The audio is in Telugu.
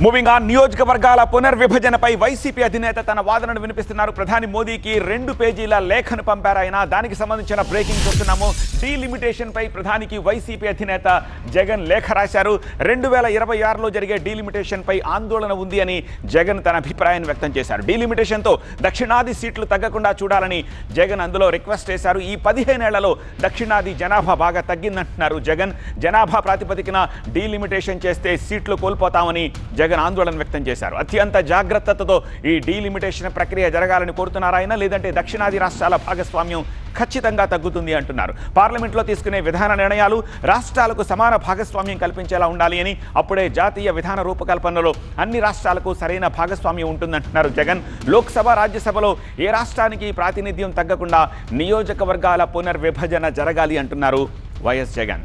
మూవింగ్ ఆన్, నియోజకవర్గాల పునర్విభజనపై వైసీపీ అధినేత తన వాదనను వినిపిస్తున్నారు. ప్రధాని మోదీకి 2 పేజీల లేఖను పంపారు ఆయన. దానికి సంబంధించిన బ్రేకింగ్ చూస్తున్నాము. డీలిమిటేషన్ పై ప్రధానికి వైసీపీ అధినేత జగన్ లేఖ రాశారు. 2026లో జరిగే డీలిమిటేషన్ పై ఆందోళన ఉంది అని జగన్ తన అభిప్రాయాన్ని వ్యక్తం చేశారు. డీలిమిటేషన్తో దక్షిణాది సీట్లు తగ్గకుండా చూడాలని జగన్ అందులో రిక్వెస్ట్ చేశారు. ఈ 15 ఏళ్లలో దక్షిణాది జనాభా బాగా తగ్గిందంటున్నారు జగన్. జనాభా ప్రాతిపదికన డీలిమిటేషన్ చేస్తే సీట్లు కోల్పోతామని జగన్ ఆందోళన వ్యక్తం చేశారు. అత్యంత జాగ్రత్తతో ఈ డీలిమిటేషన్ ప్రక్రియ జరగాలని కోరుతున్నారు ఆయన. లేదంటే దక్షిణాది రాష్ట్రాల భాగస్వామ్యం ఖచ్చితంగా తగ్గుతుంది అంటున్నారు. పార్లమెంట్లో తీసుకునే విధాన నిర్ణయాలు రాష్ట్రాలకు సమాన భాగస్వామ్యం కల్పించేలా ఉండాలి అని, అప్పుడే జాతీయ విధాన రూపకల్పనలో అన్ని రాష్ట్రాలకు సరైన భాగస్వామ్యం ఉంటుందంటున్నారు జగన్. లోక్సభ, రాజ్యసభలో ఏ రాష్ట్రానికి ప్రాతినిధ్యం తగ్గకుండా నియోజకవర్గాల పునర్విభజన జరగాలి అంటున్నారు వైఎస్ జగన్.